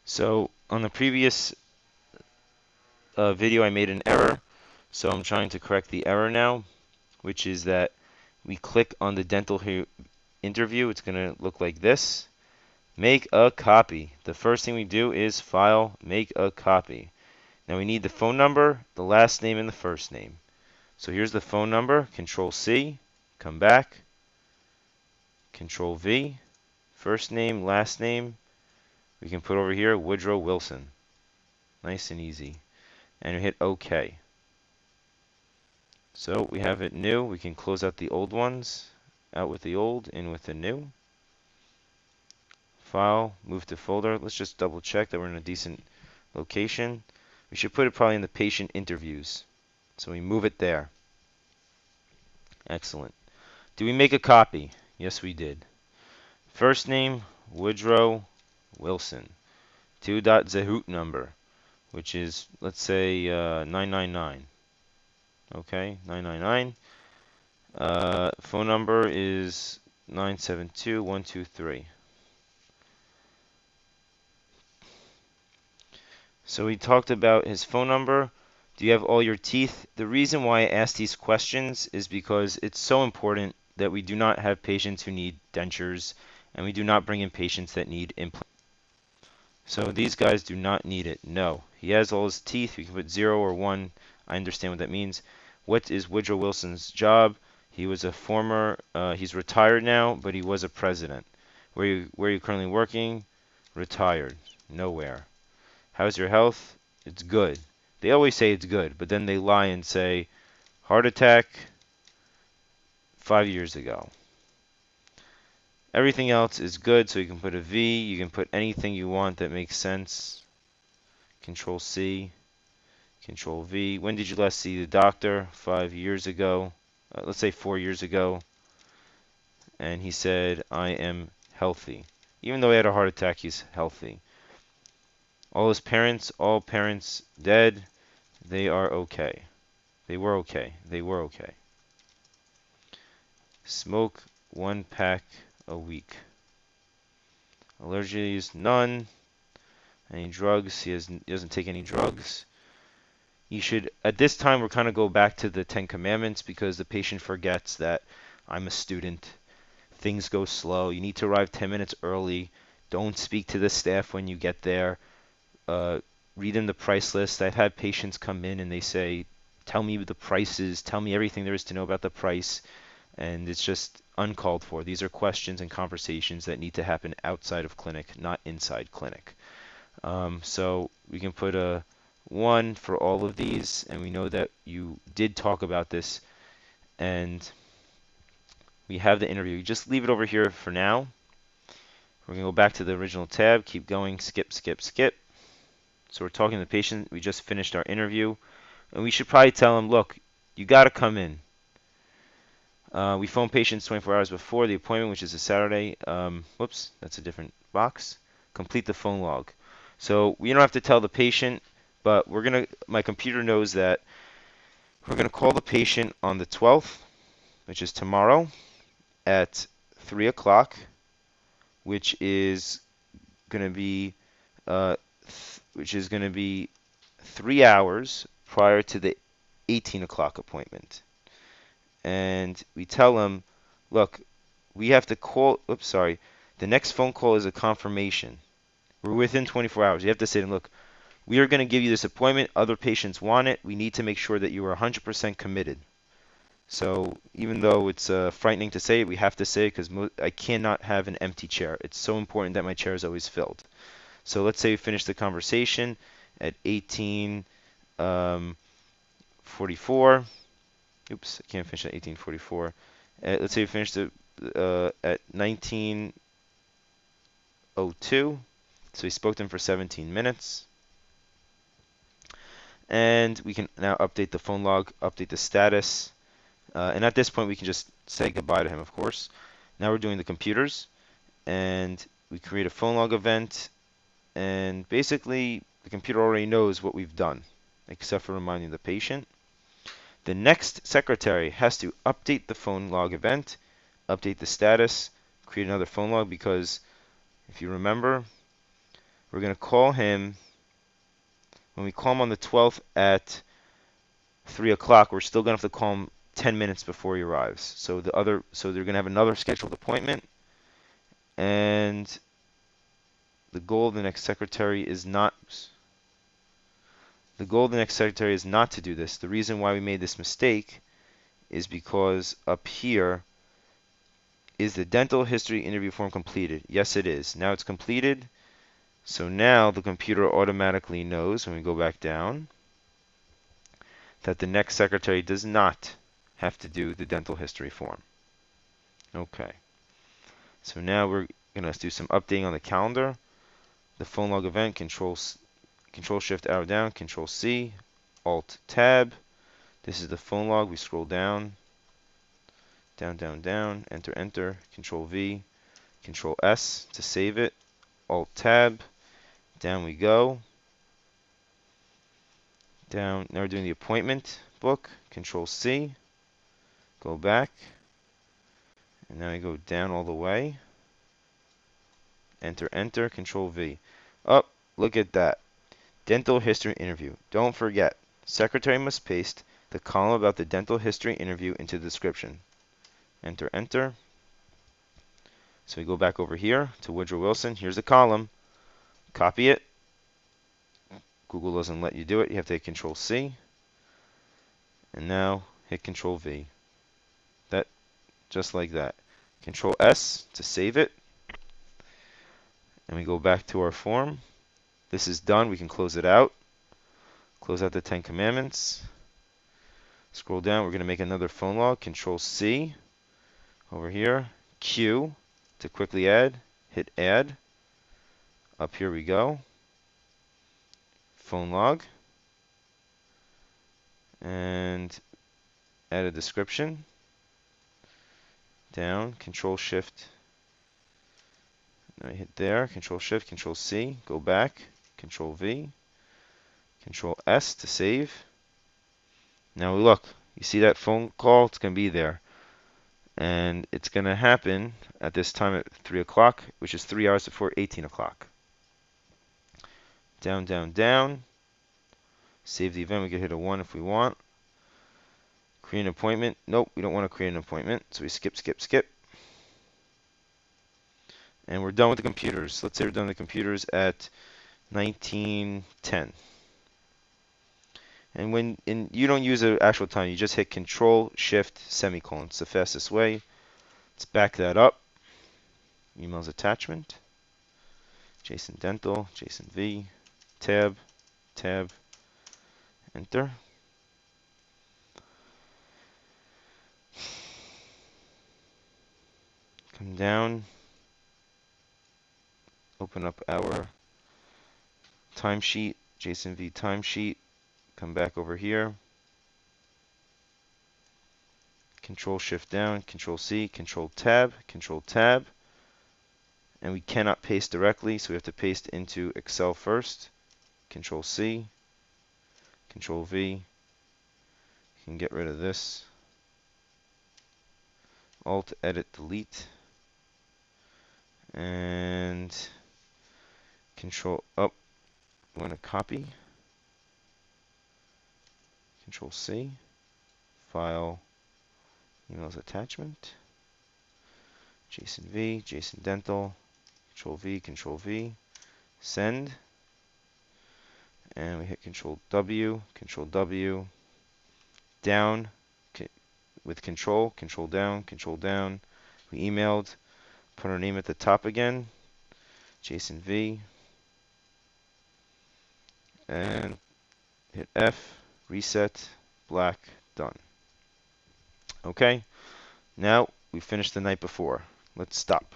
So on the previous video I made an error, so I'm trying to correct the error now, which is that we click on the dental interview. It's going to look like this. Make a copy. The first thing we do is File, Make a Copy. Now we need the phone number, the last name, and the first name. So here's the phone number, Control C, come back, Control V, first name, last name. We can put over here Woodrow Wilson. Nice and easy. And we hit OK. So we have it new. We can close out the old ones. Out with the old, in with the new. File, move to folder. Let's just double check that we're in a decent location. We should put it probably in the patient interviews. So we move it there. Excellent. Do we make a copy? Yes, we did. First name, Woodrow Wilson. 2.Zehut number, which is, let's say, 999. Okay, 999. Phone number is 972-123. So we talked about his phone number. Do you have all your teeth? The reason why I ask these questions is because it's so important that we do not have patients who need dentures, and we do not bring in patients that need implants. So these guys do not need it. No. He has all his teeth. We can put 0 or 1. I understand what that means. What is Woodrow Wilson's job? He was a former, he's retired now, but he was a president. Where are you currently working? Retired. Nowhere. How's your health? It's good. They always say it's good, but then they lie and say, heart attack 5 years ago. Everything else is good, so you can put a V. You can put anything you want that makes sense. Control C, Control V. When did you last see the doctor? 5 years ago. Let's say 4 years ago. And he said, I am healthy. Even though he had a heart attack, he's healthy. All his parents, all parents dead. They are okay. They were okay. They were okay. Smoke 1 pack a week. Allergies, none. Any drugs? He doesn't take any drugs. You should, at this time, we're kind of go back to the 10 Commandments because the patient forgets that I'm a student. Things go slow. You need to arrive 10 minutes early. Don't speak to the staff when you get there. Read in the price list. I've had patients come in and they say, tell me the prices, tell me everything there is to know about the price. And it's just uncalled for. These are questions and conversations that need to happen outside of clinic, not inside clinic. So we can put a 1 for all of these, and we know that you did talk about this, and we have the interview. You just leave it over here for now. We're going to go back to the original tab, keep going, skip, skip, skip. So we're talking to the patient. We just finished our interview, and we should probably tell him, look, you got to come in. We phone patients 24 hours before the appointment, which is a Saturday. Whoops, that's a different box. Complete the phone log. So we don't have to tell the patient, but my computer knows that we're gonna call the patient on the 12th, which is tomorrow, at 3 o'clock, which is gonna be 3 hours prior to the 18 o'clock appointment. And we tell them, look, we have to call, oops, sorry, the next phone call is a confirmation. We're within 24 hours. You have to say to them, look, we are going to give you this appointment. Other patients want it. We need to make sure that you are 100% committed. So even though it's frightening to say it, we have to say it because I cannot have an empty chair. It's so important that my chair is always filled. So let's say we finish the conversation at 18:44. Oops, I can't finish at 18:44. Let's say we finished at 19:02. So we spoke to him for 17 minutes. And we can now update the phone log, update the status. And at this point, we can just say goodbye to him, of course. Now we're doing the computers. And we create a phone log event. And basically, the computer already knows what we've done, except for reminding the patient. The next secretary has to update the phone log event, update the status, create another phone log, because if you remember, We're going to call him, when we call him on the 12th at 3 o'clock, we're still going to have to call him 10 minutes before he arrives. So they're going to have another scheduled appointment, and the goal of the next secretary is not to do this. The reason why we made this mistake is because up here, is the dental history interview form completed? Yes, it is. Now it's completed. So now the computer automatically knows, when we go back down, that the next secretary does not have to do the dental history form. Okay. So now we're going to do some updating on the calendar. The phone log event, Control Shift arrow down, Control C, Alt Tab. This is the phone log. We scroll down, down, down, down, enter, enter, Control V, Control S to save it, Alt Tab. Down we go. Down. Now we're doing the appointment book. Control C. Go back. And now we go down all the way. Enter, enter. Control V. Oh, look at that. Dental history interview. Don't forget, secretary must paste the column about the dental history interview into the description. Enter, enter. So we go back over here to Woodrow Wilson. Here's the column. Copy it. Google doesn't let you do it. You have to hit Control C. And now hit Control V. That, just like that. Control S to save it. And we go back to our form. This is done. We can close it out. Close out the 10 commandments. Scroll down. We're going to make another phone log. Control C. Over here. Q to quickly add. Hit add. Up here we go. Phone log. And add a description. Down. Control Shift. Now I hit there. Control Shift. Control C. Go back. Control V. Control S to save. Now we look. You see that phone call? It's going to be there. And it's going to happen at this time at 3 o'clock, which is 3 hours before 18 o'clock. Down, down, down. Save the event. We can hit a 1 if we want. Create an appointment. Nope, we don't want to create an appointment. So we skip, skip, skip. And we're done with the computers. Let's say we're done with the computers at 1910. And you don't use an actual time, you just hit Control Shift semicolon. It's the fastest way. Let's back that up. Emails attachment. Jason Dental, Jason V, tab, tab, enter. Come down. Open up our timesheet, Jason V timesheet. Come back over here. Control Shift down, Control C, Control Tab, Control Tab. And we cannot paste directly, so we have to paste into Excel first. Control C, Control V. You can get rid of this. Alt, Edit, Delete. And Control up. We want to copy. Control C. File. Emails attachment. Jason V, Jason Dental. Control V, send. And we hit Control W, down with Control down, We emailed, put our name at the top again, Jason V, and hit F, reset, black, done. Okay, now we finished the night before. Let's stop.